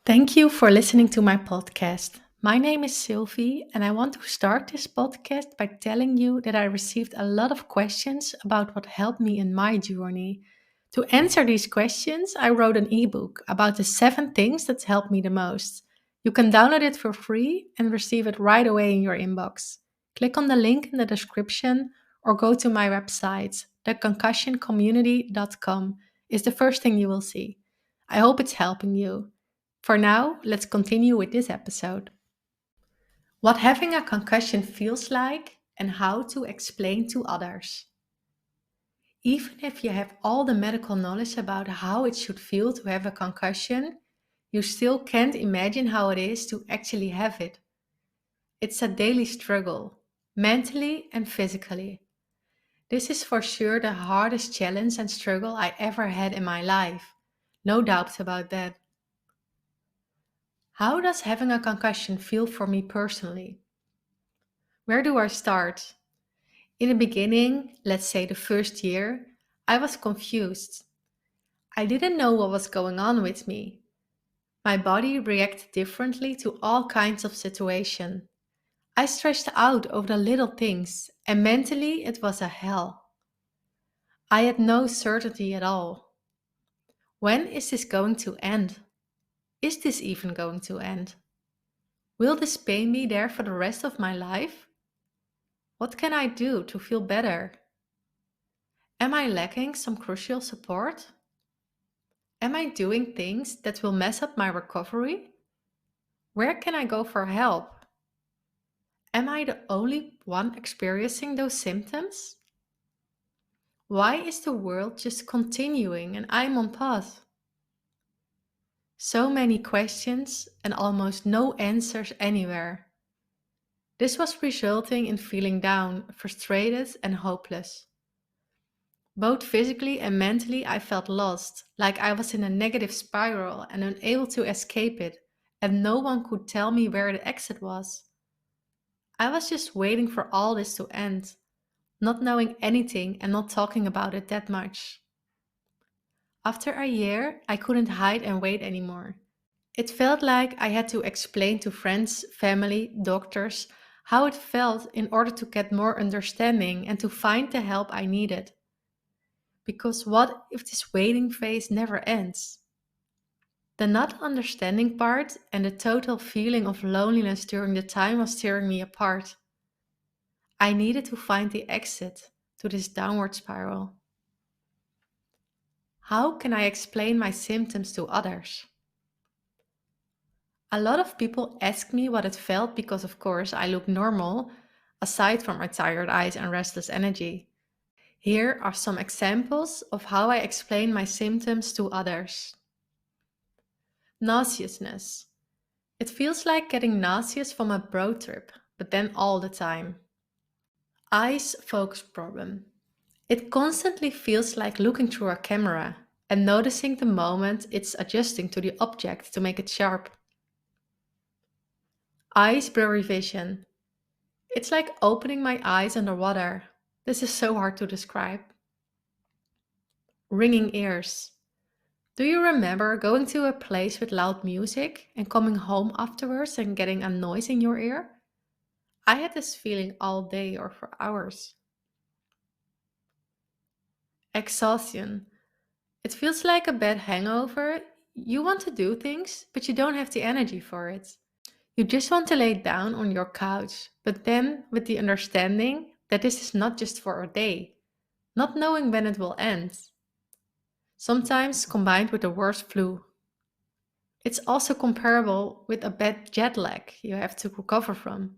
Thank you for listening to my podcast. My name is Sylvie, and I want to start this podcast by telling you that I received a lot of questions about what helped me in my journey. To answer these questions, I wrote an ebook about the 7 things that helped me the most. You can download it for free and receive it right away in your inbox. Click on the link in the description or go to my website, theconcussioncommunity.com is the first thing you will see. I hope it's helping you. For now, let's continue with this episode. What having a concussion feels like and how to explain to others. Even if you have all the medical knowledge about how it should feel to have a concussion, you still can't imagine how it is to actually have it. It's a daily struggle, mentally and physically. This is for sure the hardest challenge and struggle I ever had in my life. No doubt about that. How does having a concussion feel for me personally? Where do I start? In the beginning, let's say the first year, I was confused. I didn't know what was going on with me. My body reacted differently to all kinds of situations. I stressed out over the little things, and mentally it was a hell. I had no certainty at all. When is this going to end? Is this even going to end? Will this pain be there for the rest of my life? What can I do to feel better? Am I lacking some crucial support? Am I doing things that will mess up my recovery? Where can I go for help? Am I the only one experiencing those symptoms? Why is the world just continuing and I'm on pause? So many questions and almost no answers anywhere. This was resulting in feeling down, frustrated, and hopeless. Both physically and mentally, I felt lost, like I was in a negative spiral and unable to escape it, and no one could tell me where the exit was. I was just waiting for all this to end, not knowing anything and not talking about it that much. After a year, I couldn't hide and wait anymore. It felt like I had to explain to friends, family, doctors how it felt in order to get more understanding and to find the help I needed. Because what if this waiting phase never ends? The not understanding part and the total feeling of loneliness during the time was tearing me apart. I needed to find the exit to this downward spiral. How can I explain my symptoms to others? A lot of people ask me what it felt because, of course, I look normal, aside from my tired eyes and restless energy. Here are some examples of how I explain my symptoms to others. Nauseousness. It feels like getting nauseous from a road trip, but then all the time. Eyes focus problem. It constantly feels like looking through a camera and noticing the moment it's adjusting to the object to make it sharp. Eyes blurry vision. It's like opening my eyes underwater. This is so hard to describe. Ringing ears. Do you remember going to a place with loud music and coming home afterwards and getting a noise in your ear? I had this feeling all day or for hours. Exhaustion. It feels like a bad hangover. You want to do things, but you don't have the energy for it. You just want to lay down on your couch, but then with the understanding that this is not just for a day, not knowing when it will end. Sometimes combined with the worst flu. It's also comparable with a bad jet lag you have to recover from.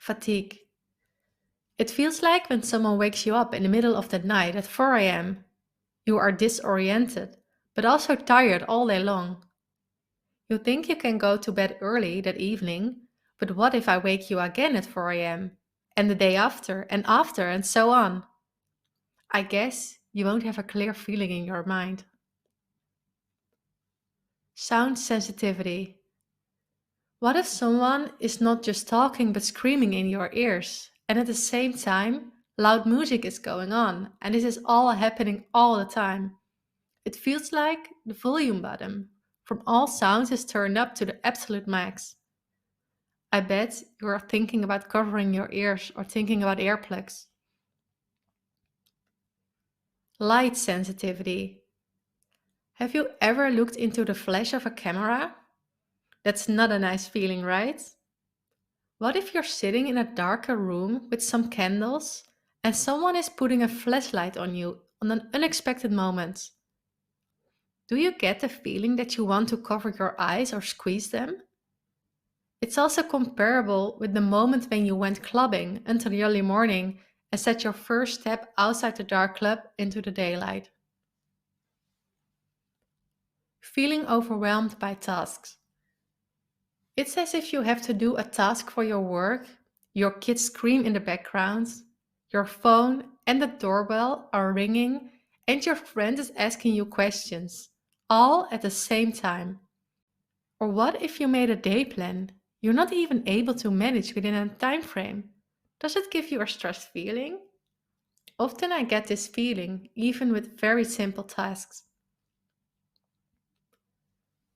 Fatigue. It feels like when someone wakes you up in the middle of the night at 4 a.m. You are disoriented, but also tired all day long. You think you can go to bed early that evening, but what if I wake you again at 4 a.m. and the day after, and so on? I guess you won't have a clear feeling in your mind. Sound sensitivity. What if someone is not just talking but screaming in your ears, and at the same time, loud music is going on, and this is all happening all the time? It feels like the volume button from all sounds is turned up to the absolute max. I bet you are thinking about covering your ears or thinking about earplugs. Light sensitivity. Have you ever looked into the flash of a camera? That's not a nice feeling, right? What if you're sitting in a darker room with some candles and someone is putting a flashlight on you on an unexpected moment? Do you get the feeling that you want to cover your eyes or squeeze them? It's also comparable with the moment when you went clubbing until the early morning and set your first step outside the dark club into the daylight. Feeling overwhelmed by tasks. It's as if you have to do a task for your work, your kids scream in the background, your phone and the doorbell are ringing, and your friend is asking you questions, all at the same time. Or what if you made a day plan? You're not even able to manage within a time frame. Does it give you a stressed feeling? Often I get this feeling, even with very simple tasks.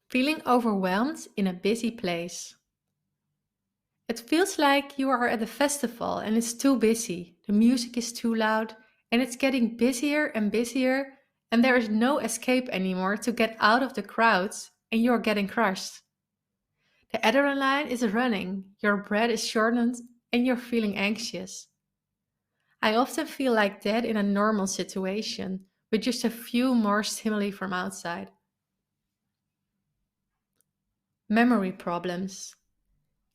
Feeling overwhelmed in a busy place. It feels like you are at a festival and it's too busy, the music is too loud, and it's getting busier and busier, and there is no escape anymore to get out of the crowds, and you're getting crushed. The adrenaline is running, your breath is shortened, and you're feeling anxious. I often feel like that in a normal situation, with just a few more stimuli from outside. Memory problems.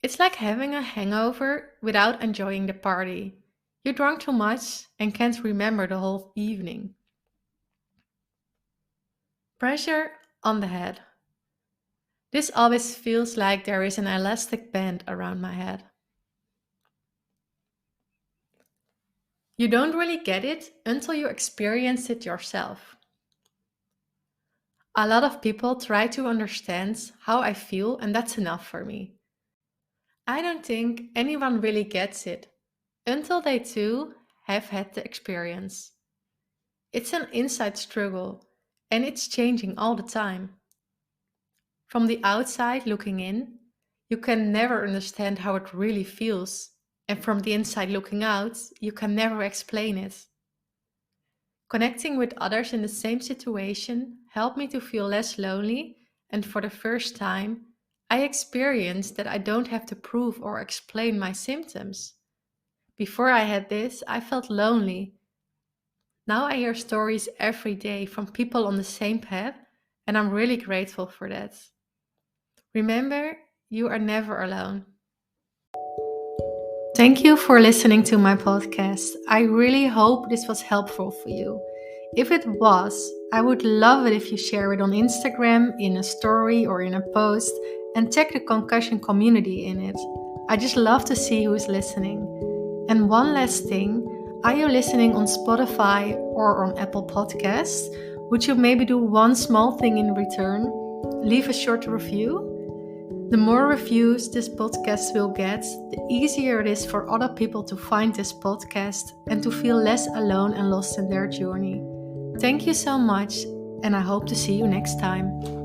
It's like having a hangover without enjoying the party. You drank too much and can't remember the whole evening. Pressure on the head. This always feels like there is an elastic band around my head. You don't really get it until you experience it yourself. A lot of people try to understand how I feel, and that's enough for me. I don't think anyone really gets it until they too have had the experience. It's an inside struggle and it's changing all the time. From the outside looking in, you can never understand how it really feels, and from the inside looking out, you can never explain it. Connecting with others in the same situation helped me to feel less lonely, and for the first time, I experienced that I don't have to prove or explain my symptoms. Before I had this, I felt lonely. Now I hear stories every day from people on the same path, and I'm really grateful for that. Remember, you are never alone. Thank you for listening to my podcast. I really hope this was helpful for you. If it was, I would love it if you share it on Instagram, in a story, or in a post, and tag the Concussion Community in it. I just love to see who's listening. And one last thing, are you listening on Spotify or on Apple Podcasts? Would you maybe do one small thing in return? Leave a short review? The more reviews this podcast will get, the easier it is for other people to find this podcast and to feel less alone and lost in their journey. Thank you so much, and I hope to see you next time.